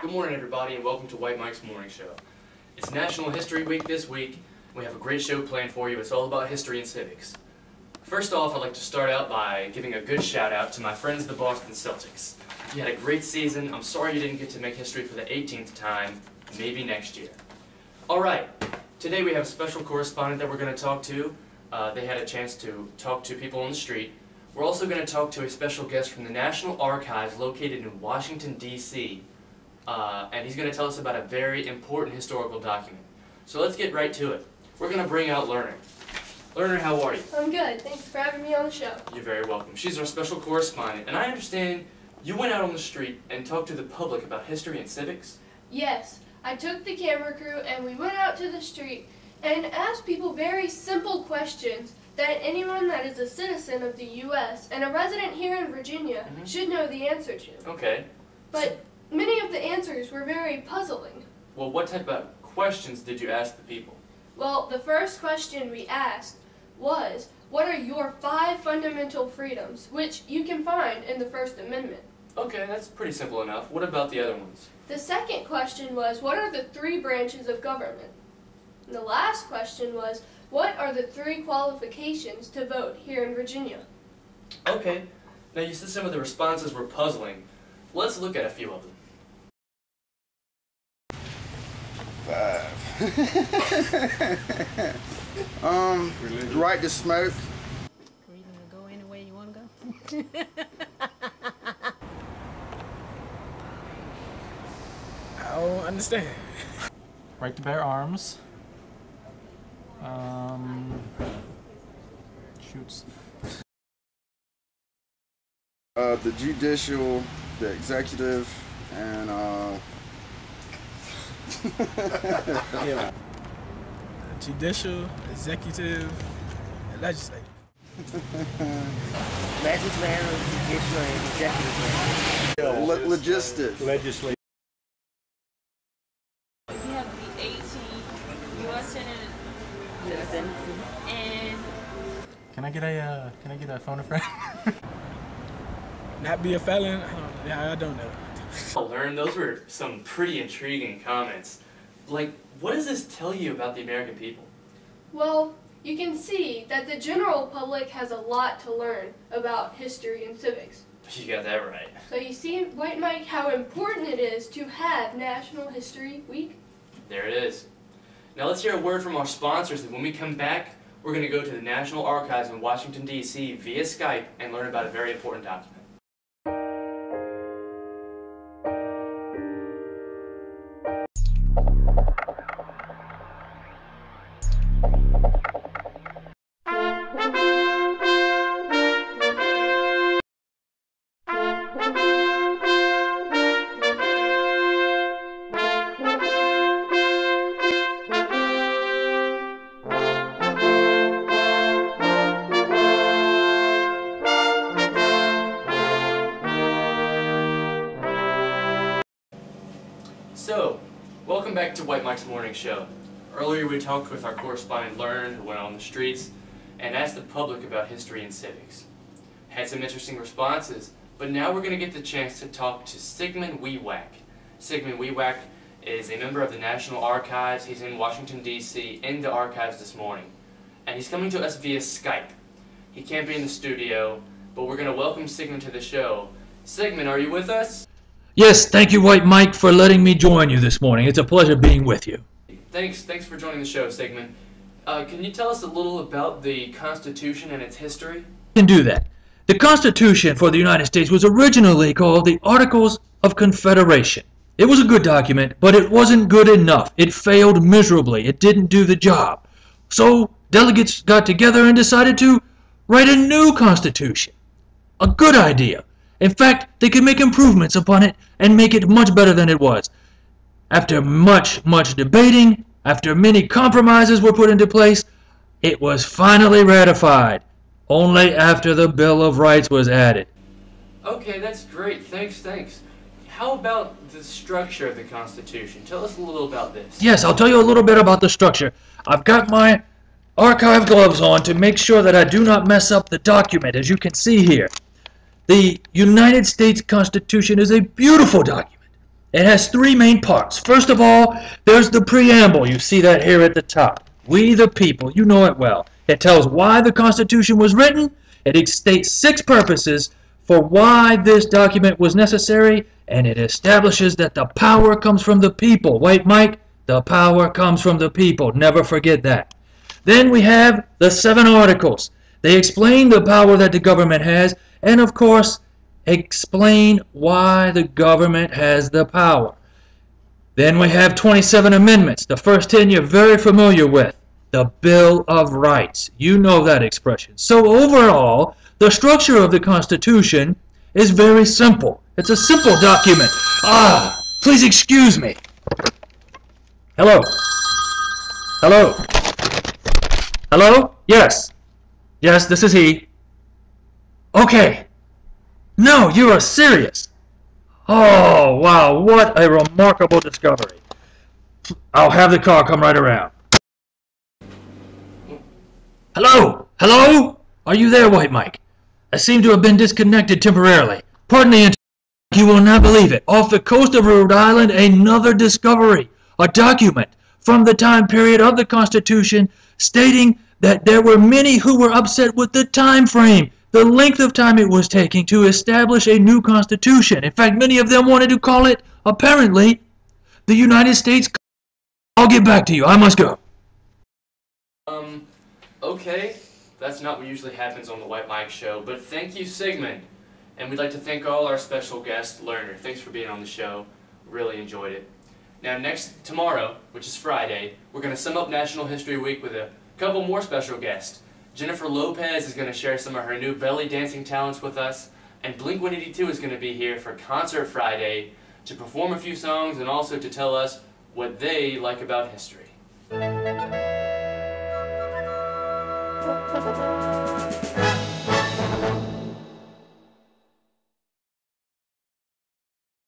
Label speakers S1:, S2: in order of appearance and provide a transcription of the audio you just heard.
S1: Good morning, everybody, and welcome to White Mike's Morning Show. It's National History Week this week. We have a great show planned for you. It's all about history and civics. First off, I'd like to start out by giving a good shout out to my friends, the Boston Celtics. You had a great season. I'm sorry you didn't get to make history for the 18th time. Maybe next year. Alright, today we have a special correspondent that we're going to talk to. They had a chance to talk to people on the street. We're also going to talk to a special guest from the National Archives located in Washington, D.C. And he's going to tell us about a very important historical document. So let's get right to it. We're going to bring out Lerner. Lerner, how are you?
S2: I'm good. Thanks for having me on the show.
S1: You're very welcome. She's our special correspondent. And I understand you went out on the street and talked to the public about history and civics?
S2: Yes. I took the camera crew and we went out to the street and asked people very simple questions that anyone that is a citizen of the U.S. and a resident here in Virginia should know the answer to.
S1: Okay.
S2: But many of the answers were very puzzling.
S1: Well, what type of questions did you ask the people?
S2: Well, the first question we asked was, what are your 5 fundamental freedoms, which you can find in the First Amendment?
S1: Okay, that's pretty simple enough. What about the other ones?
S2: The second question was, what are the 3 branches of government? And the last question was, what are the 3 qualifications to vote here in Virginia?
S1: Okay. Now you said some of the responses were puzzling. Let's look at a few of them.
S3: 5. Right to smoke.
S4: Freedom to go anywhere you want to go.
S5: I don't understand.
S6: Right to bear arms. Shoots.
S3: The judicial, the executive, and
S5: Yeah. Judicial, executive, and legislative.
S7: Legislative, judicial, and executive.
S3: logistics.
S7: Legislative.
S4: You have to be 18, U.S. citizen, and
S6: Can I get a phone a friend?
S5: Not be a felon? I don't know.
S1: Learn, those were some pretty intriguing comments. Like, what does this tell you about the American people?
S2: Well, you can see that the general public has a lot to learn about history and civics.
S1: You got that right.
S2: So you see, White Mike, how important it is to have National History Week?
S1: There it is. Now let's hear a word from our sponsors, and when we come back, we're going to go to the National Archives in Washington, D.C. via Skype and learn about a very important document. So, welcome back to White Mike's Morning Show. Earlier we talked with our correspondent Learn, who went on the streets and asked the public about history and civics. Had some interesting responses, but now we're going to get the chance to talk to Sigmund Wiewack. Sigmund Wiewack is a member of the National Archives. He's in Washington, D.C. in the archives this morning. And he's coming to us via Skype. He can't be in the studio, but we're going to welcome Sigmund to the show. Sigmund, are you with us?
S8: Yes, thank you, White Mike, for letting me join you this morning. It's a pleasure being with you.
S1: Thanks for joining the show, Sigmund. Can you tell us a little about the Constitution and its history?
S8: I can do that. The Constitution for the United States was originally called the Articles of Confederation. It was a good document, but it wasn't good enough. It failed miserably. It didn't do the job. So delegates got together and decided to write a new Constitution. A good idea. In fact, they could make improvements upon it and make it much better than it was. After much debating, after many compromises were put into place, it was finally ratified, only after the Bill of Rights was added.
S1: Okay, that's great. Thanks. How about the structure of the Constitution? Tell us a little about this.
S8: Yes, I'll tell you a little bit about the structure. I've got my archive gloves on to make sure that I do not mess up the document, as you can see here. The United States Constitution is a beautiful document. It has three main parts. First of all, there's the preamble. You see that here at the top. We the people, you know it well. It tells why the Constitution was written. It states 6 purposes for why this document was necessary, and it establishes that the power comes from the people. Wait, Mike, the power comes from the people. Never forget that. Then we have the 7 articles. They explain the power that the government has, and of course, explain why the government has the power. Then we have 27 amendments. The first 10 you're very familiar with. The Bill of Rights. You know that expression. So overall, the structure of the Constitution is very simple. It's a simple document. Please excuse me. Hello? Hello? Hello? Yes. Yes, this is he. Okay. No, you are serious. Oh, wow, what a remarkable discovery. I'll have the car come right around. Hello? Hello? Are you there, White Mike? I seem to have been disconnected temporarily. Pardon the interruption. You will not believe it. Off the coast of Rhode Island, another discovery. A document from the time period of the Constitution stating that there were many who were upset with the time frame, the length of time it was taking to establish a new Constitution. In fact, many of them wanted to call it, apparently, the United States. I'll get back to you. I must go.
S1: Okay. That's not what usually happens on the White Mike Show, but thank you, Sigmund. And we'd like to thank all our special guest, Lerner. Thanks for being on the show. Really enjoyed it. Now, tomorrow, which is Friday, we're going to sum up National History Week with a couple more special guests. Jennifer Lopez is going to share some of her new belly dancing talents with us, and Blink-182 is going to be here for Concert Friday to perform a few songs and also to tell us what they like about history.